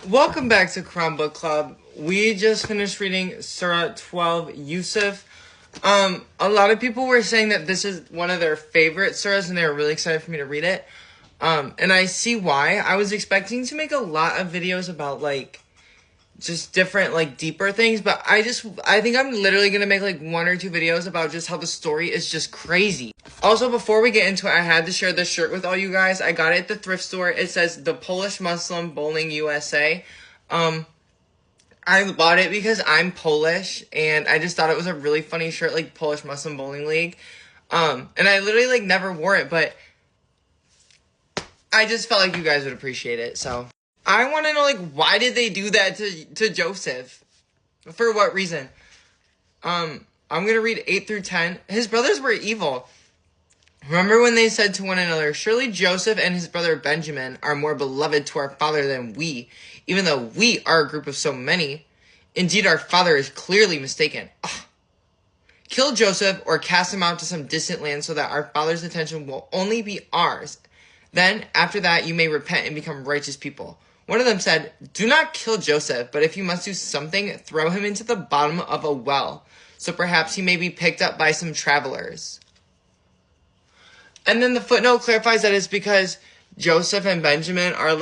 Welcome back to Quran Book Club. We just finished reading Surah 12, Yusuf. A lot of people were saying that this is one of their favorite surahs and they were really excited for me to read it. And I see why. I was expecting to make a lot of videos about, just different, deeper things, but I think I'm literally gonna make, one or two videos about just how the story is just crazy. Also, before we get into it, I had to share this shirt with all you guys. I got it at the thrift store. It says, The Polish Muslim Bowling USA. I bought it because I'm Polish, and I just thought it was a really funny shirt, Polish Muslim Bowling League. And I literally, never wore it, but I just felt like you guys would appreciate it, so. I want to know, why did they do that to Joseph? For what reason? I'm going to read 8 through 10. His brothers were evil. Remember when they said to one another, Surely Joseph and his brother Benjamin are more beloved to our father than we, even though we are a group of so many. Indeed, our father is clearly mistaken. Ugh. Kill Joseph or cast him out to some distant land so that our father's attention will only be ours. Then, after that, you may repent and become righteous people. One of them said, Do not kill Joseph, but if you must do something, throw him into the bottom of a well, so perhaps he may be picked up by some travelers. And then the footnote clarifies that it's because Joseph and Benjamin are,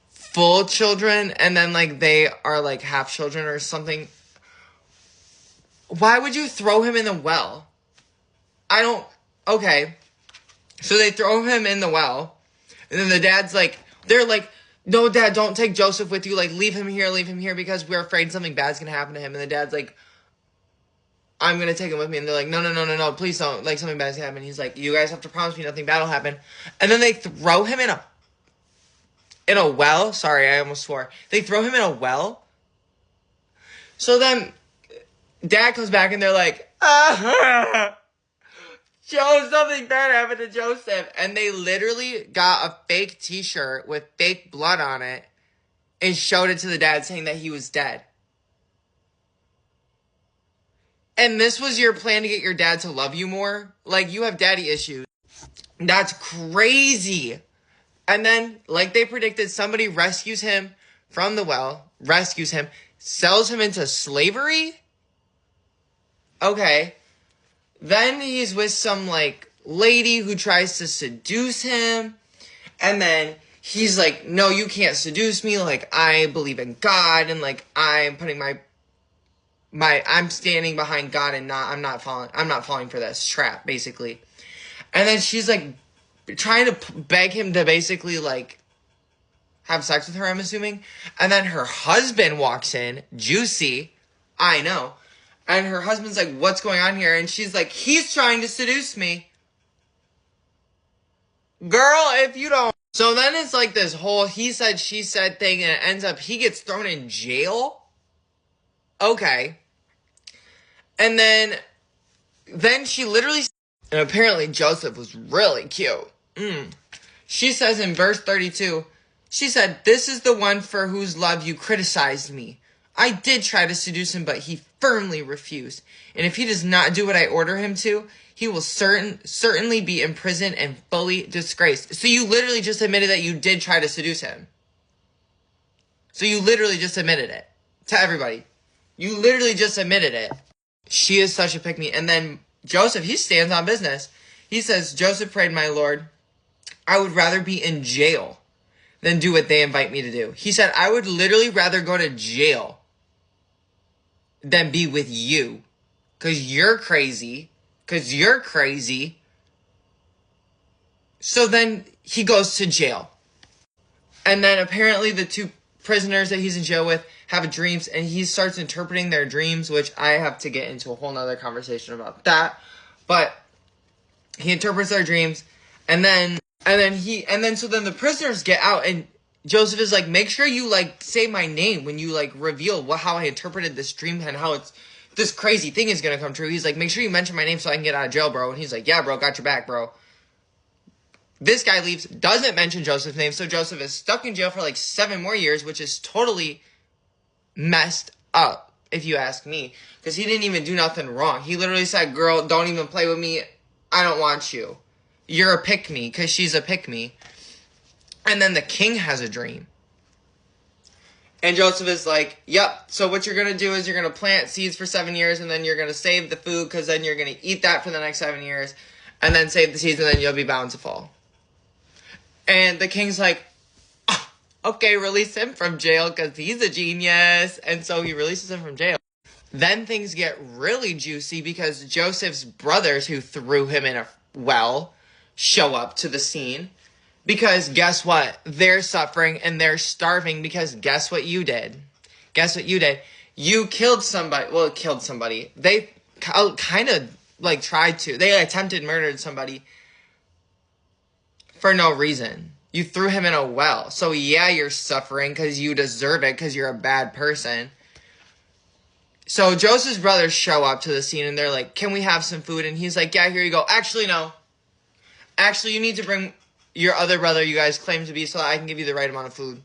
full children, and then, they are, half children or something. Why would you throw him in the well? Okay. So they throw him in the well, and then the dad's they're no, Dad, don't take Joseph with you. Leave him here, because we're afraid something bad's gonna happen to him. And the dad's I'm gonna take him with me. And they're no, please don't. Something bad's gonna happen. He's you guys have to promise me nothing bad will happen. And then they throw him in a well. Sorry, I almost swore. They throw him in a well. So then, Dad comes back, and they're Joe, something bad happened to Joseph. And they literally got a fake t-shirt with fake blood on it and showed it to the dad saying that he was dead. And this was your plan to get your dad to love you more? You have daddy issues. That's crazy. And then, they predicted, somebody rescues him from the well, sells him into slavery? Okay. Then he's with some, lady who tries to seduce him. And then he's no, you can't seduce me. I believe in God. And, I'm putting I'm standing behind God and I'm not falling for this trap, basically. And then she's, trying to beg him to basically, have sex with her, I'm assuming. And then her husband walks in. Juicy. I know. And her husband's what's going on here? And she's he's trying to seduce me. Girl, if you don't. So then it's this whole he said, she said thing, and it ends up he gets thrown in jail. Okay. And then she literally, and apparently Joseph was really cute. She says in verse 32, she said, This is the one for whose love you criticized me. I did try to seduce him, but he firmly refused. And if he does not do what I order him to, he will certainly be imprisoned and fully disgraced. So you literally just admitted that you did try to seduce him. So you literally just admitted it to everybody. You literally just admitted it. She is such a pick-me. And then Joseph, he stands on business. He says, Joseph prayed, My Lord, I would rather be in jail than do what they invite me to do. He said, I would literally rather go to jail than be with you. Because you're crazy. So then he goes to jail. And then apparently the two prisoners that he's in jail with have dreams. And he starts interpreting their dreams, which I have to get into a whole nother conversation about that. But he interprets their dreams. So then the prisoners get out, and Joseph is make sure you say my name when you reveal how I interpreted this dream and how this crazy thing is gonna come true. He's make sure you mention my name so I can get out of jail, bro. And he's yeah, bro, got your back, bro. This guy leaves, doesn't mention Joseph's name, so Joseph is stuck in jail for 7 more years, which is totally messed up, if you ask me. Because he didn't even do nothing wrong. He literally said, girl, don't even play with me. I don't want you. You're a pick-me, because she's a pick-me. And then the king has a dream. And Joseph is like, yep, so what you're going to do is you're going to plant seeds for 7 years, and then you're going to save the food, because then you're going to eat that for the next 7 years, and then save the seeds, and then you'll be bountiful. And the king's like, oh, okay, release him from jail, because he's a genius. And so he releases him from jail. Then things get really juicy, because Joseph's brothers, who threw him in a well, show up to the scene. Because guess what? They're suffering and they're starving, because guess what you did? Guess what you did? You killed somebody. Well, killed somebody. They kind of like tried to. They attempted murdered somebody for no reason. You threw him in a well. So yeah, you're suffering because you deserve it, because you're a bad person. So Joseph's brothers show up to the scene and they're like, can we have some food? And he's like, yeah, here you go. Actually, no. Actually, you need to bring your other brother you guys claim to be, so that I can give you the right amount of food.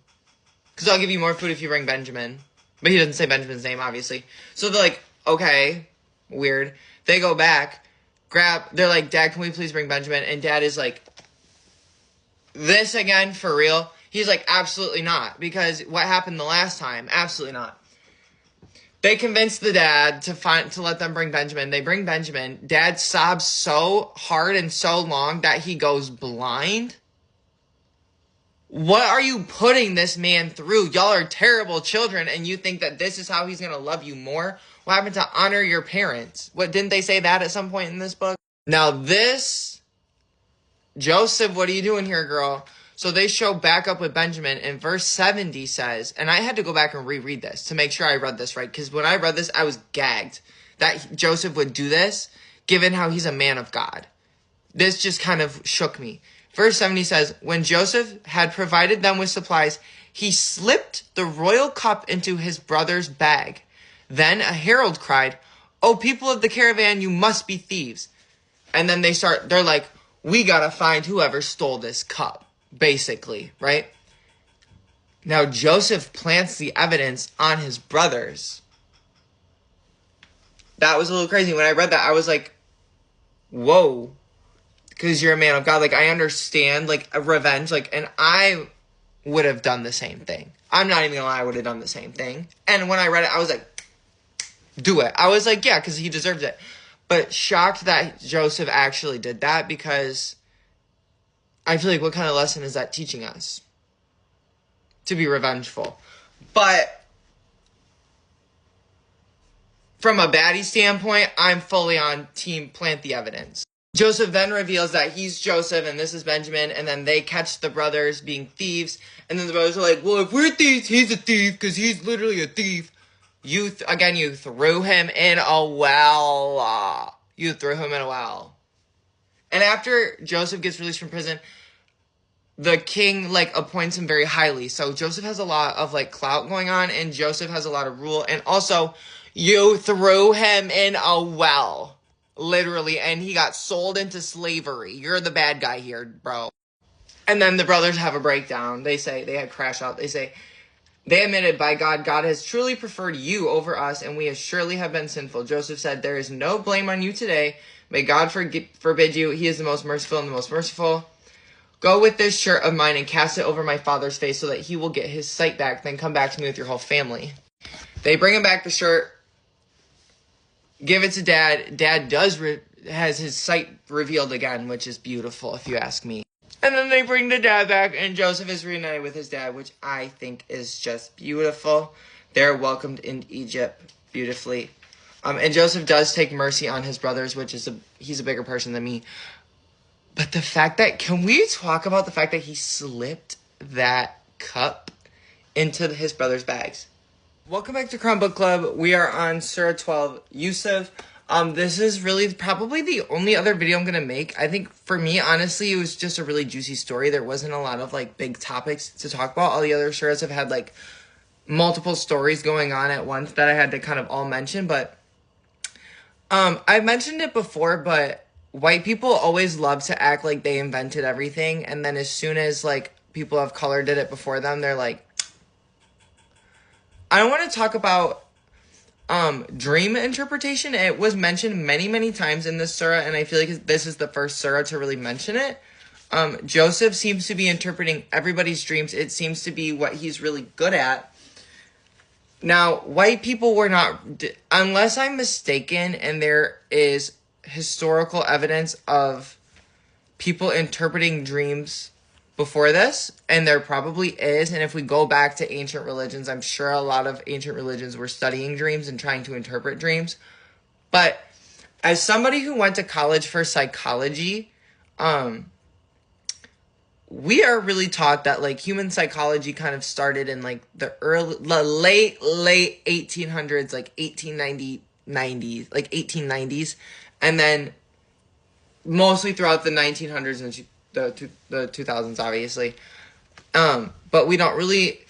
Because I'll give you more food if you bring Benjamin. But he doesn't say Benjamin's name, obviously. So they're like, okay, weird. They go back, they're like, Dad, can we please bring Benjamin? And Dad is like, this again, for real? He's like, absolutely not. Because what happened the last time? Absolutely not. They convince the dad to let them bring Benjamin. They bring Benjamin. Dad sobs so hard and so long that he goes blind. What are you putting this man through? Y'all are terrible children, and you think that this is how he's going to love you more? What happened to honor your parents? What, didn't they say that at some point in this book? Now this, Joseph, what are you doing here, girl? So they show back up with Benjamin, and verse 70 says, and I had to go back and reread this to make sure I read this right, because when I read this, I was gagged that Joseph would do this, given how he's a man of God. This just kind of shook me. Verse 70 says, when Joseph had provided them with supplies, he slipped the royal cup into his brother's bag. Then a herald cried, "Oh, people of the caravan, you must be thieves." And then they're like, we gotta find whoever stole this cup. Basically, right? Now, Joseph plants the evidence on his brothers. That was a little crazy. When I read that, I was like, whoa. Because you're a man of God. Like, I understand, like, a revenge. Like, and I would have done the same thing. I'm not even gonna lie, I would have done the same thing. And when I read it, I was like, do it. I was like, yeah, because he deserves it. But shocked that Joseph actually did that, because I feel like, what kind of lesson is that teaching us? To be revengeful. But from a baddie standpoint, I'm fully on team plant the evidence. Joseph then reveals that he's Joseph and this is Benjamin, and then they catch the brothers being thieves, and then the brothers are like, well, if we're thieves, he's a thief, because he's literally a thief. You threw him in a well. You threw him in a well. And after Joseph gets released from prison, the king, like, appoints him very highly. So Joseph has a lot of, like, clout going on, and Joseph has a lot of rule. And also, you threw him in a well. Literally. And he got sold into slavery. You're the bad guy here, bro. And then the brothers have a breakdown. They say, they had crash out. They say, they admitted, by God, God has truly preferred you over us, and we have surely have been sinful. Joseph said, there is no blame on you today. May God forbid you. He is the most merciful and the most merciful. Go with this shirt of mine and cast it over my father's face so that he will get his sight back. Then come back to me with your whole family. They bring him back the shirt. Give it to Dad. Dad has his sight revealed again, which is beautiful if you ask me. And then they bring the dad back, and Joseph is reunited with his dad, which I think is just beautiful. They're welcomed in Egypt beautifully. And Joseph does take mercy on his brothers, which is he's a bigger person than me. But the fact that, can we talk about the fact that he slipped that cup into his brother's bags? Welcome back to Crown Book Club. We are on Surah 12, Yusuf. This is really probably the only other video I'm going to make. I think for me, honestly, it was just a really juicy story. There wasn't a lot of, like, big topics to talk about. All the other surahs have had, like, multiple stories going on at once that I had to kind of all mention. But I mentioned it before, but white people always love to act like they invented everything. And then as soon as, like, people of color did it before them, they're like, I don't want to talk about dream interpretation. It was mentioned many, many times in this surah, and I feel like this is the first surah to really mention it. Joseph seems to be interpreting everybody's dreams. It seems to be what he's really good at. Now, white people were not, unless I'm mistaken, and there is historical evidence of people interpreting dreams before this, and there probably is, and if we go back to ancient religions, I'm sure a lot of ancient religions were studying dreams and trying to interpret dreams. But as somebody who went to college for psychology, we are really taught that like human psychology kind of started in like the late 1800s, like 1890s, and then mostly throughout the 1900s and the 2000s, obviously. But we don't really,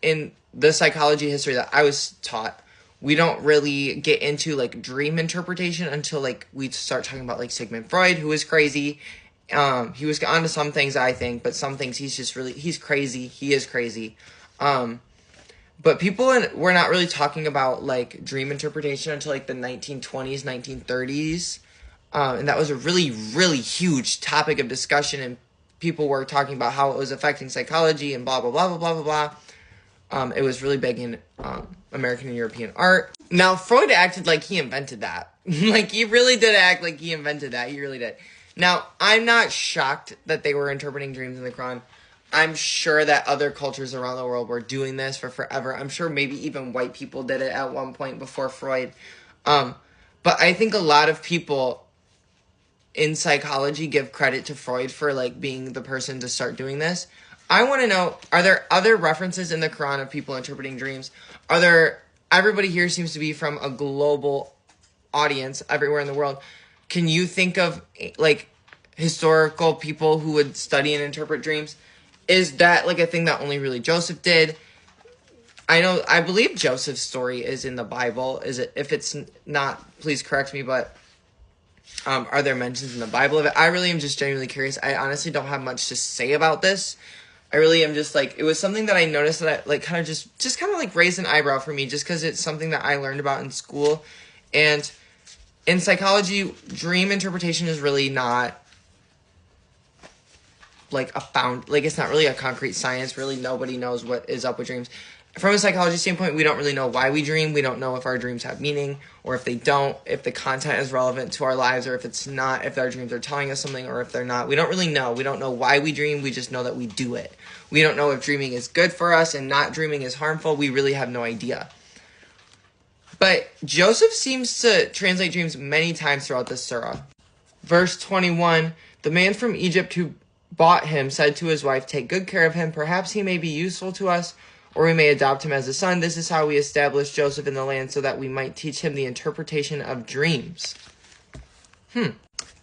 in the psychology history that I was taught, we don't really get into like dream interpretation until like we start talking about like Sigmund Freud, who is crazy. He was onto some things, I think, but some things he's crazy. He is crazy. But people were not really talking about like dream interpretation until like the 1920s, 1930s. And that was a really, really huge topic of discussion, and people were talking about how it was affecting psychology and blah, blah, blah, blah, blah, blah, blah. It was really big in American and European art. Now, Freud acted like he invented that. Like, he really did act like he invented that. He really did. Now, I'm not shocked that they were interpreting dreams in the Quran. I'm sure that other cultures around the world were doing this for forever. I'm sure maybe even white people did it at one point before Freud. But I think a lot of people in psychology give credit to Freud for like being the person to start doing this. I want to know, are there other references in the Quran of people interpreting dreams? Everybody here seems to be from a global audience everywhere in the world. Can you think of like historical people who would study and interpret dreams? Is that like a thing that only really Joseph did? I believe Joseph's story is in the Bible. Is it? If it's not, please correct me, but are there mentions in the Bible of it? I really am just genuinely curious. I honestly don't have much to say about this. I really am just like, it was something that I noticed that I like kind of just kind of like raised an eyebrow for me, just because it's something that I learned about in school. And in psychology, dream interpretation is really not like it's not really a concrete science. Really, nobody knows what is up with dreams. From a psychology standpoint, we don't really know why we dream. We don't know if our dreams have meaning, or if they don't, if the content is relevant to our lives, or if it's not, if our dreams are telling us something, or if they're not. We don't really know. We don't know why we dream. We just know that we do it. We don't know if dreaming is good for us and not dreaming is harmful. We really have no idea. But Joseph seems to translate dreams many times throughout this surah. Verse 21, the man from Egypt who bought him said to his wife, "Take good care of him. Perhaps he may be useful to us, or we may adopt him as a son. This is how we established Joseph in the land, so that we might teach him the interpretation of dreams."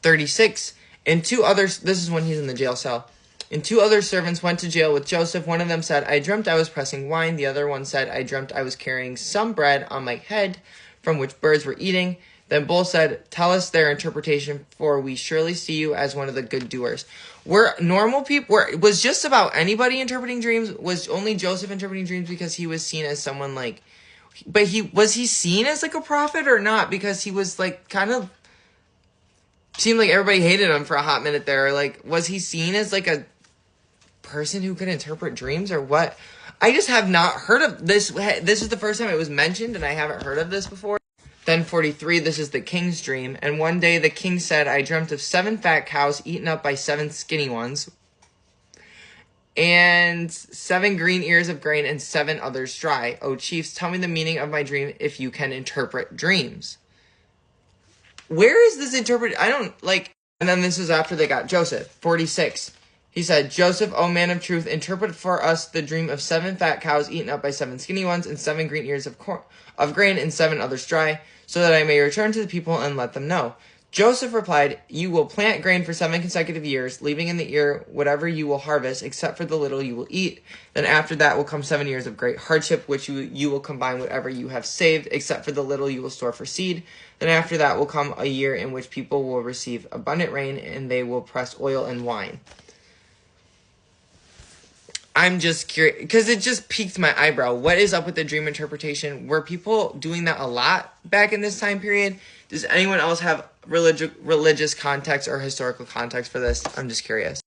36. And two others, this is when he's in the jail cell. And two other servants went to jail with Joseph. One of them said, "I dreamt I was pressing wine." The other one said, "I dreamt I was carrying some bread on my head, from which birds were eating." Then both said, "Tell us their interpretation, for we surely see you as one of the good doers." Were normal people, was just about anybody interpreting dreams? Was only Joseph interpreting dreams because he was seen as someone like, but was he seen as like a prophet or not? Because he was like kind of, seemed like everybody hated him for a hot minute there. Like, was he seen as like a person who could interpret dreams or what? I just have not heard of this. This is the first time it was mentioned, and I haven't heard of this before. Then 43, this is the king's dream. And one day the king said, "I dreamt of 7 fat cows eaten up by 7 skinny ones, and 7 green ears of grain and 7 others dry. O chiefs, tell me the meaning of my dream if you can interpret dreams." Where is this interpreted? I don't like. And then this is after they got Joseph. 46. He said, "Joseph, O man of truth, interpret for us the dream of 7 fat cows eaten up by 7 skinny ones, and 7 green ears of grain and 7 others dry, so that I may return to the people and let them know." Joseph replied, "You will plant grain for 7 consecutive years, leaving in the ear whatever you will harvest, except for the little you will eat. Then after that will come 7 years of great hardship, which you will combine whatever you have saved, except for the little you will store for seed. Then after that will come a year in which people will receive abundant rain, and they will press oil and wine." I'm just curious, because it just piqued my eyebrow. What is up with the dream interpretation? Were people doing that a lot back in this time period? Does anyone else have religious context or historical context for this? I'm just curious.